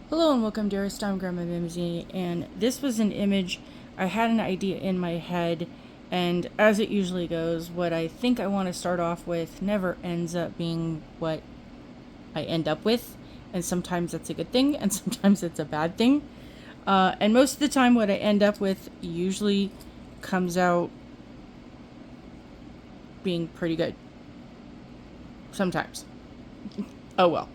Hello and welcome, dearest. I'm GrandMaM, and this was an image. I had an idea in my head, and as it usually goes, what I think I want to start off with never ends up being what I end up with, and sometimes that's a good thing, and sometimes it's a bad thing. And most of the time, what I end up with usually comes out being pretty good. Sometimes. Oh well.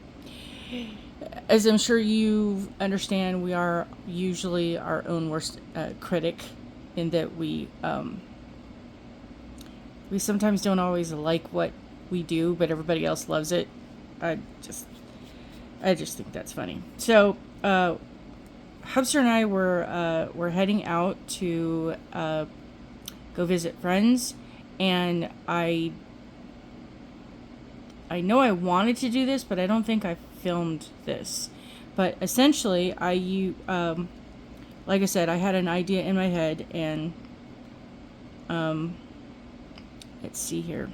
As I'm sure you understand, we are usually our own worst critic, in that we sometimes don't always like what we do, but everybody else loves it. I just I just think that's funny. So Hubster and I were heading out to go visit friends, and I know I wanted to do this, but I don't think I filmed this. But essentially, like I said, I had an idea in my head, and let's see here.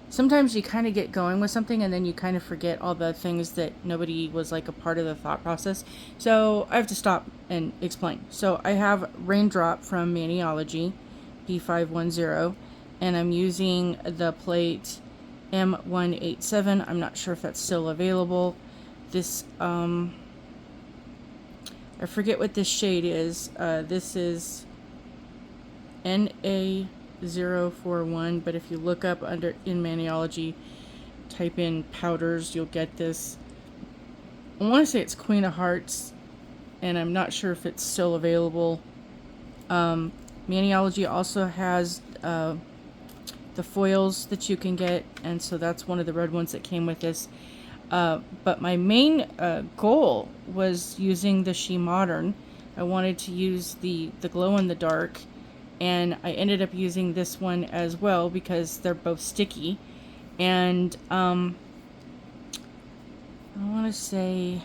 Sometimes you kind of get going with something, and then you kind of forget all the things that nobody was like a part of the thought process. So I have to stop and explain. So I have Raindrop from Maniology, P510, and I'm using the plate M187. I'm not sure if that's still available. This, I forget what this shade is. This is NA041, but if you look up under in Maniology, type in powders, you'll get this. I want to say it's Queen of Hearts, and I'm not sure if it's still available. Maniology also has the foils that you can get, and so that's one of the red ones that came with this. But my main goal was using the SheModern. I wanted to use the glow in the dark, and I ended up using this one as well because they're both sticky. And I want to say,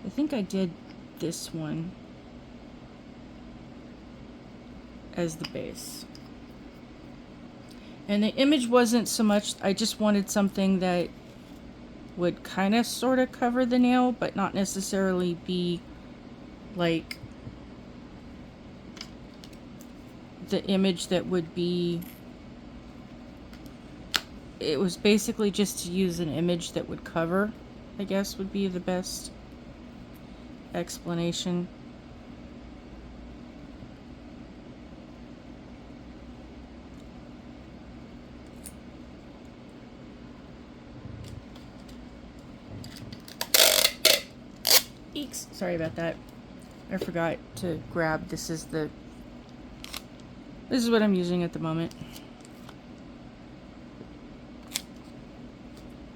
I think I did this one as the base. And the image wasn't so much, I just wanted something that would kind of sort of cover the nail, but not necessarily be like the image that would be, it was basically just to use an image that would cover, I guess would be the best explanation. Eeks, sorry about that. I forgot to grab, this is what I'm using at the moment.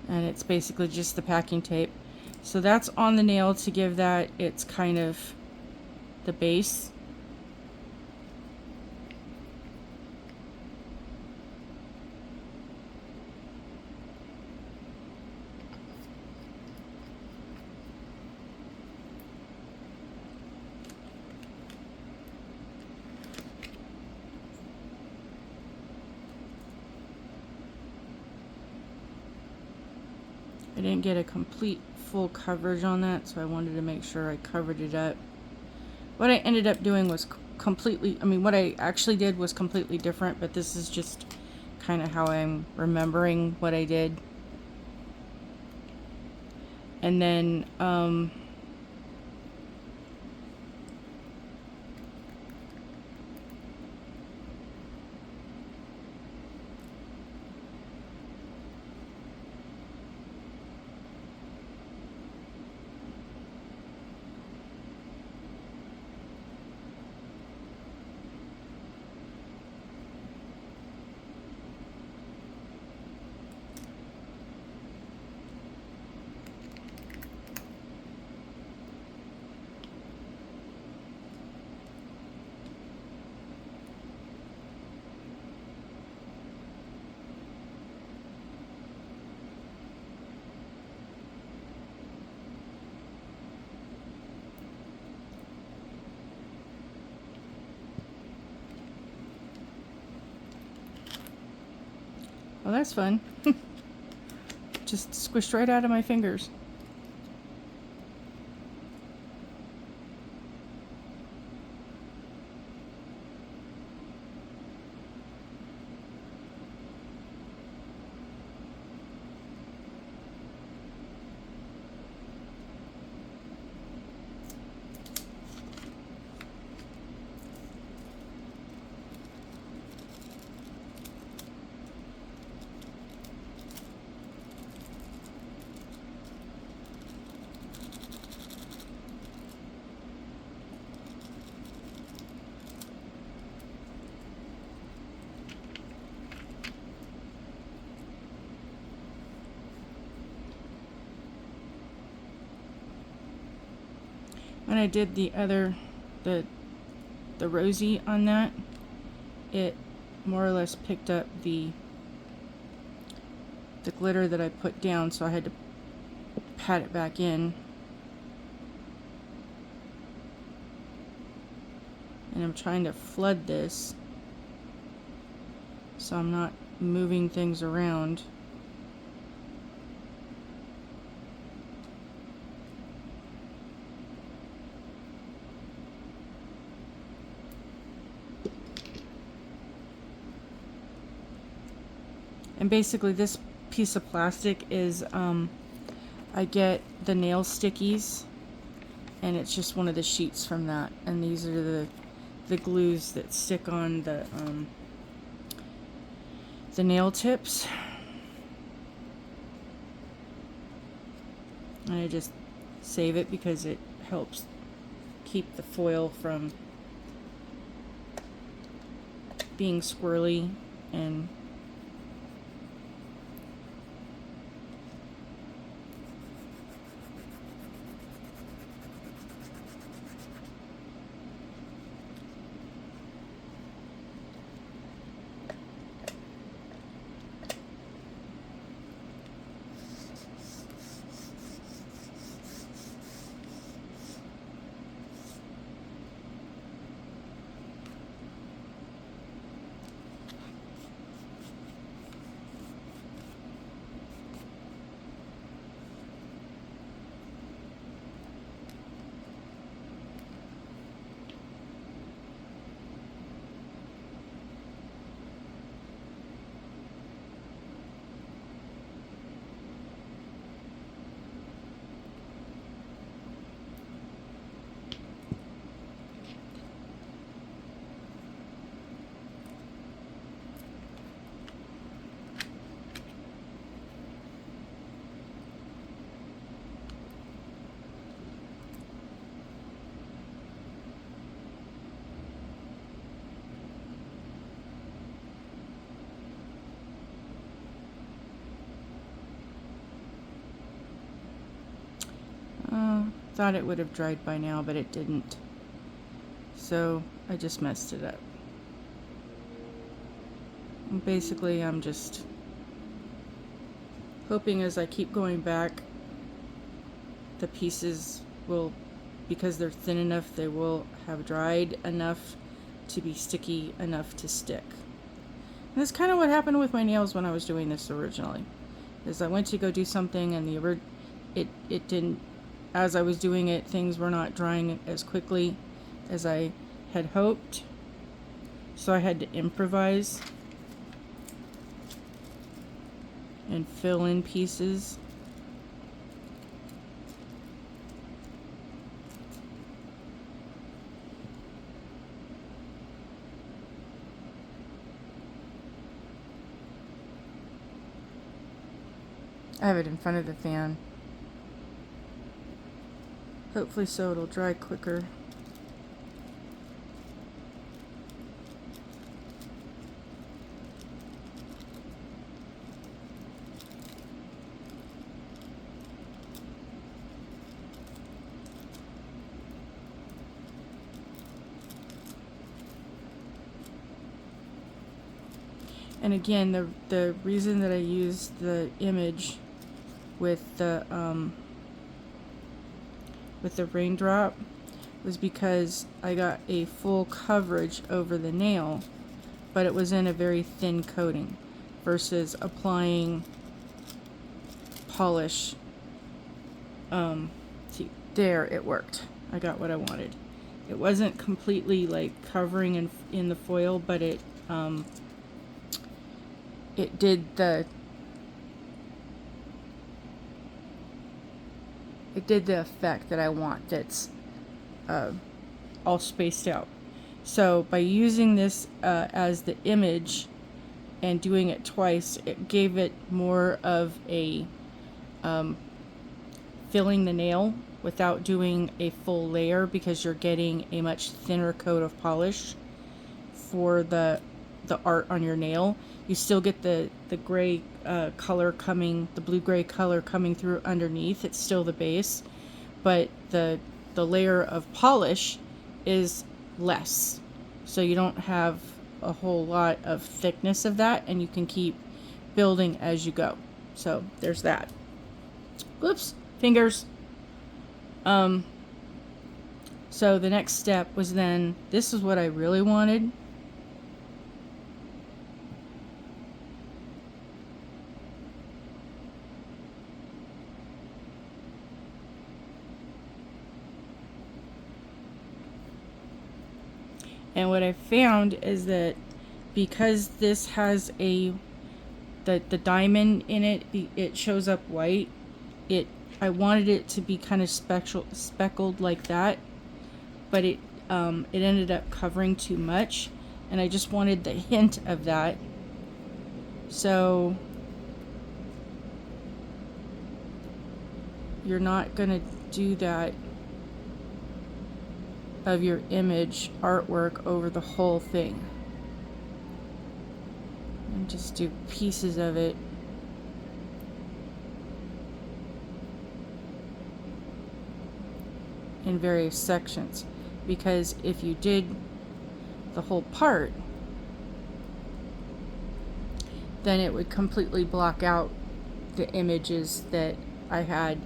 And it's basically just the packing tape. So that's on the nail to give that it's kind of the base. I didn't get a complete full coverage on that, so I wanted to make sure I covered it up. What I ended up doing was what I actually did was completely different, but this is just kind of how I'm remembering what I did. And then, Well, that's fun. Just squished right out of my fingers. When I did the rosy on that, it more or less picked up the glitter that I put down, so I had to pat it back in. And I'm trying to flood this so I'm not moving things around. And basically this piece of plastic is, I get the nail stickies, and it's just one of the sheets from that. And these are the glues that stick on the nail tips. And I just save it because it helps keep the foil from being squirrely and thought it would have dried by now, but it didn't. So I just messed it up. And basically, I'm just hoping as I keep going back, the pieces will, because they're thin enough, they will have dried enough to be sticky enough to stick. And that's kind of what happened with my nails when I was doing this originally. Is I went to go do something and it didn't, as I was doing it, things were not drying as quickly as I had hoped. So I had to improvise and fill in pieces. I have it in front of the fan. Hopefully so it'll dry quicker. And again, the reason that I used the image with the raindrop was because I got a full coverage over the nail, but it was in a very thin coating. versus applying polish. See, there it worked. I got what I wanted. It wasn't completely like covering in the foil, but it did the effect that I want. That's all spaced out. So by using this as the image and doing it twice, it gave it more of a filling the nail without doing a full layer, because you're getting a much thinner coat of polish for the art on your nail. You still get the gray color coming, the blue-gray color coming through underneath. It's still the base, but the layer of polish is less. So you don't have a whole lot of thickness of that, and you can keep building as you go. So there's that. Whoops, fingers. So the next step was then, this is what I really wanted. And what I found is that because this has the diamond in it, it shows up white. I wanted it to be kind of speckled like that, but it ended up covering too much, and I just wanted the hint of that. So you're not gonna do that of your image artwork over the whole thing, and just do pieces of it. In various sections, because if you did the whole part, then it would completely block out the images that I had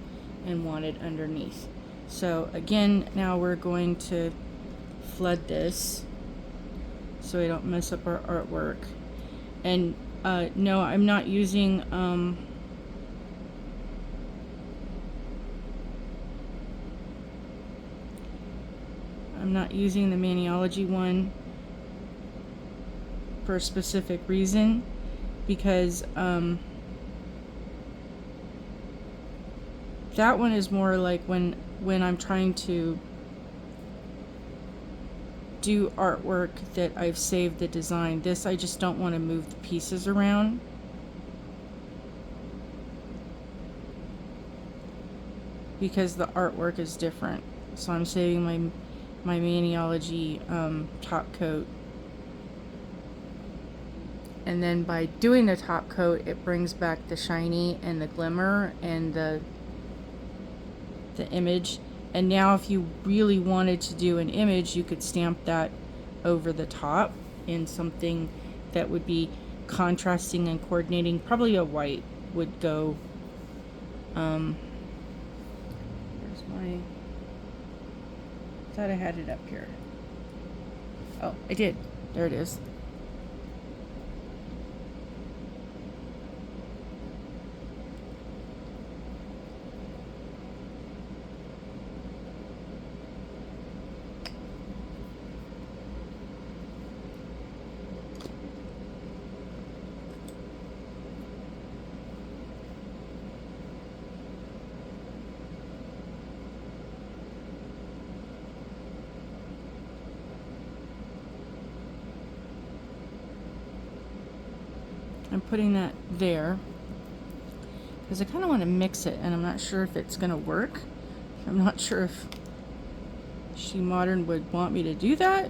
and wanted underneath. So again, now we're going to flood this so I don't mess up our artwork. And no, I'm not using the Maniology one for a specific reason, because that one is more like when I'm trying to do artwork that I've saved the design. This, I just don't want to move the pieces around. Because the artwork is different. So I'm saving my Maniology top coat. And then by doing the top coat, it brings back the shiny and the glimmer and the image. And now if you really wanted to do an image, you could stamp that over the top in something that would be contrasting and coordinating. Probably a white would go. Where's my... thought I had it up here. Oh, I did. There it is. I'm putting that there because I kind of want to mix it, and I'm not sure if it's going to work. I'm not sure if SheModern would want me to do that.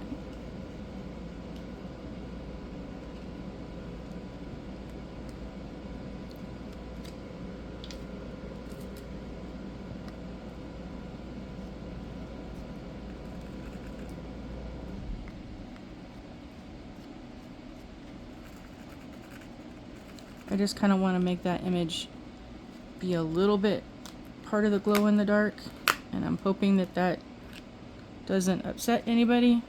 I just kind of want to make that image be a little bit part of the glow in the dark, and I'm hoping that that doesn't upset anybody.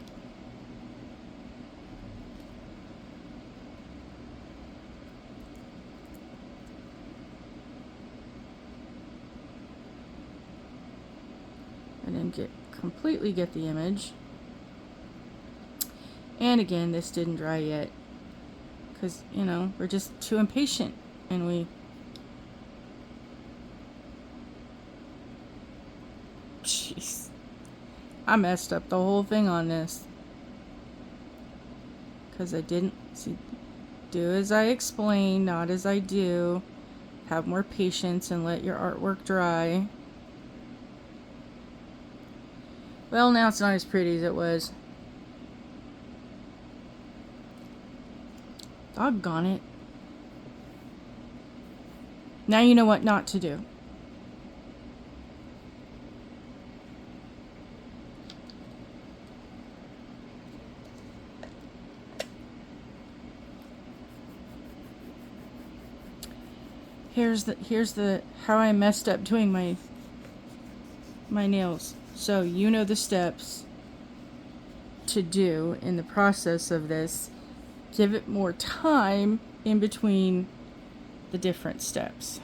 and completely get the image. And again, this didn't dry yet because, you know, we're just too impatient, and we... Jeez. I messed up the whole thing on this because I didn't do as I explain, not as I do. Have more patience and let your artwork dry. Well, now it's not as pretty as it was. Doggone it. Now you know what not to do. Here's the how I messed up doing my nails. So you know the steps to do in the process of this. Give it more time in between the different steps.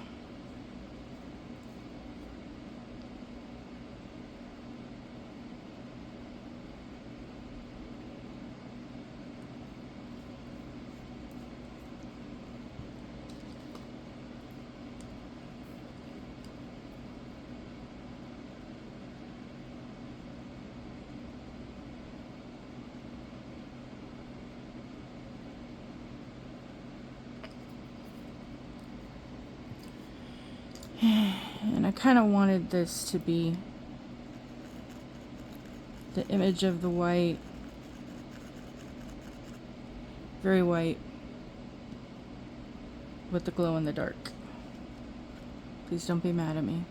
And I kind of wanted this to be the image of the white, very white, with the glow in the dark. Please don't be mad at me.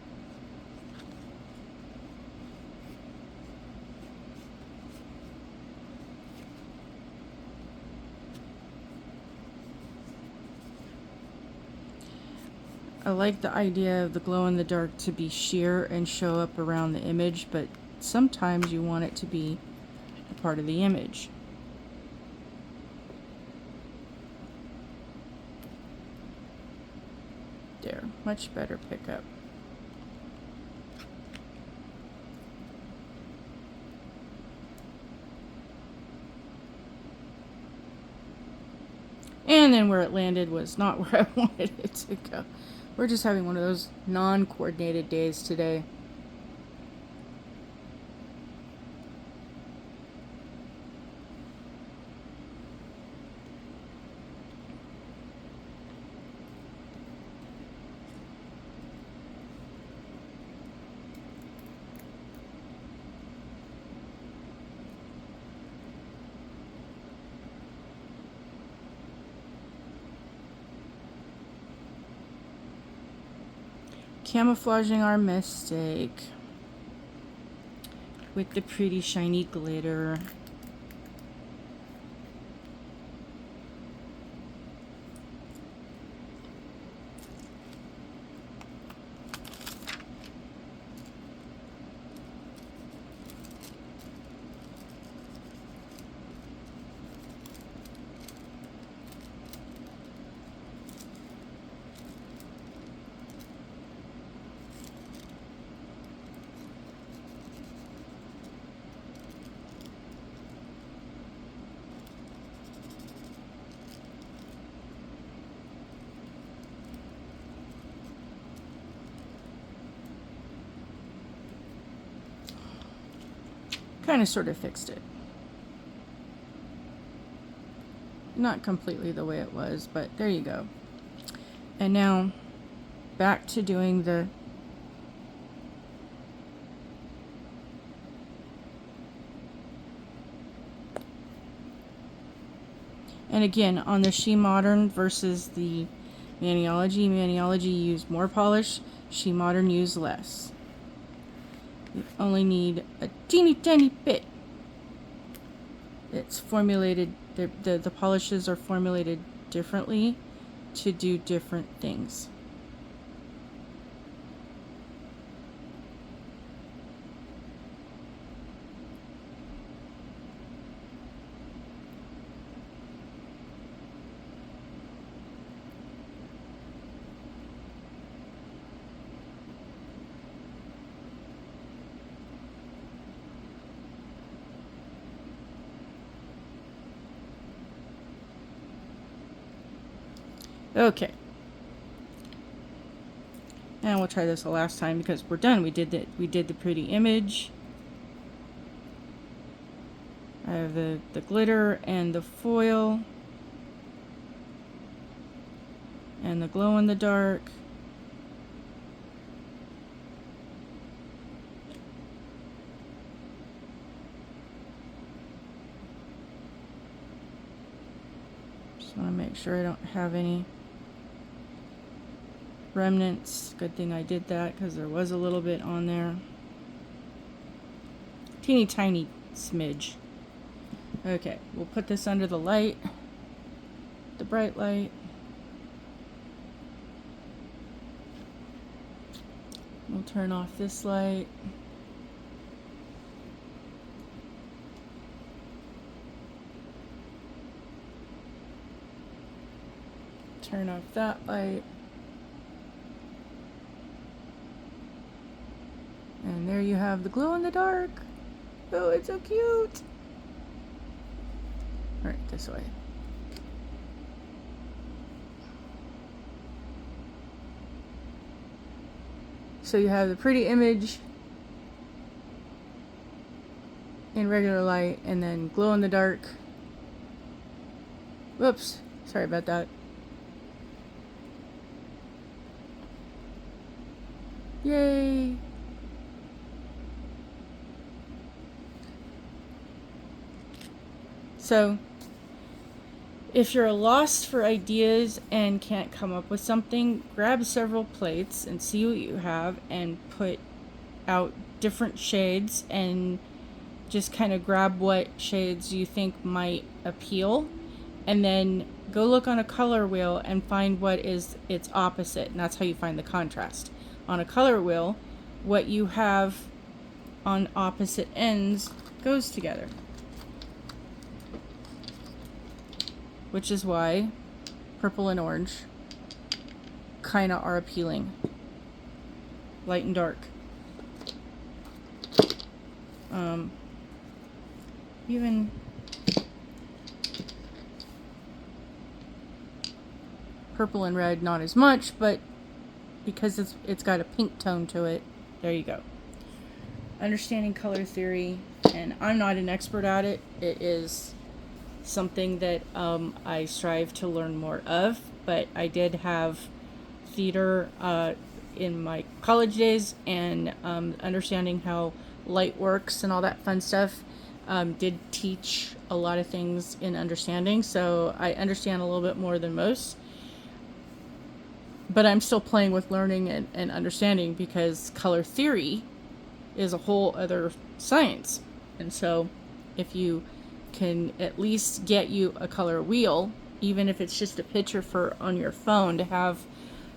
I like the idea of the glow in the dark to be sheer and show up around the image, but sometimes you want it to be a part of the image. There, much better pickup. And then where it landed was not where I wanted it to go. We're just having one of those non-coordinated days today. Camouflaging our mistake with the pretty shiny glitter. Kind of sort of fixed it. Not completely the way it was, but there you go. And now back to doing the and again on the SheModern versus the Maniology used more polish, SheModern used less. You only need a teeny tiny bit. It's formulated, the polishes are formulated differently to do different things. Okay. And we'll try this the last time because we're done. We did the pretty image. I have the glitter and the foil. And the glow in the dark. Just want to make sure I don't have any remnants. Good thing I did that because there was a little bit on there. Teeny tiny smidge. Okay, we'll put this under the light, the bright light. We'll turn off this light. Turn off that light. And there you have the glow in the dark. Oh, it's so cute. All right, this way. So you have the pretty image in regular light and then glow in the dark. Whoops, sorry about that. Yay! So, if you're lost for ideas and can't come up with something, grab several plates and see what you have and put out different shades and just kind of grab what shades you think might appeal, and then go look on a color wheel and find what is its opposite, and that's how you find the contrast. On a color wheel, what you have on opposite ends goes together. Which is why purple and orange kind of are appealing. Light and dark. Even purple and red, not as much, but because it's got a pink tone to it, there you go. Understanding color theory, and I'm not an expert at it. It is something that I strive to learn more of, but I did have theater in my college days, and understanding how light works and all that fun stuff did teach a lot of things in understanding, so I understand a little bit more than most, but I'm still playing with learning and understanding, because color theory is a whole other science. And so if you can at least get you a color wheel, even if it's just a picture for on your phone to have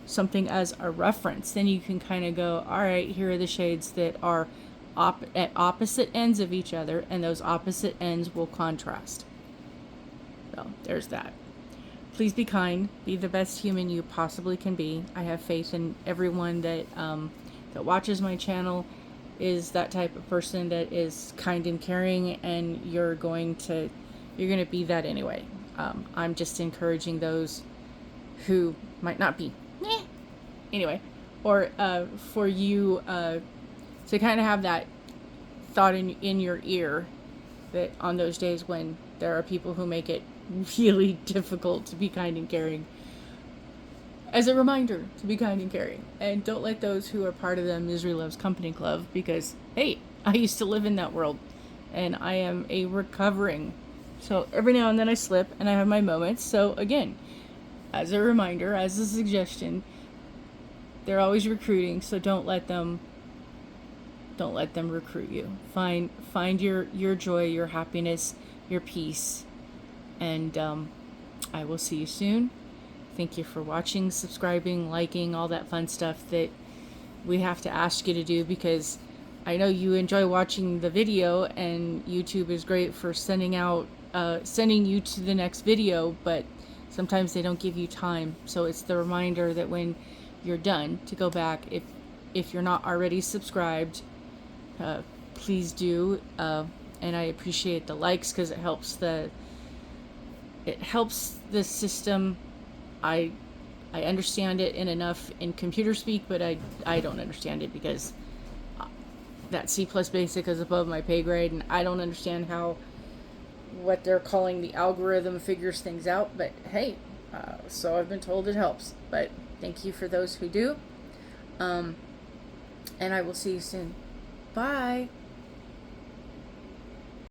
something as a reference, then you can kind of go, all right, here are the shades that are at opposite ends of each other, and those opposite ends will contrast. So there's that. Please be kind, be the best human you possibly can be. I have faith in everyone that that watches my channel is that type of person that is kind and caring, and you're going to be that anyway. I'm just encouraging those who might not be anyway, or for you to kind of have that thought in your ear, that on those days when there are people who make it really difficult to be kind and caring, as a reminder to be kind and caring, and don't let those who are part of the Misery Loves Company Club, because hey, I used to live in that world, and I am a recovering, so every now and then I slip and I have my moments. So again, as a reminder, as a suggestion, they're always recruiting, so don't let them recruit you. Find your joy, your happiness, your peace, and I will see you soon. Thank you for watching, subscribing, liking, all that fun stuff that we have to ask you to do, because I know you enjoy watching the video, and YouTube is great for sending you to the next video, but sometimes they don't give you time. So it's the reminder that when you're done, to go back. If you're not already subscribed, please do, and I appreciate the likes, because it helps the system. I I understand it enough in computer speak, but I don't understand it because that C plus basic is above my pay grade, and I don't understand how what they're calling the algorithm figures things out. But hey, so I've been told it helps. But thank you for those who do. And I will see you soon. Bye.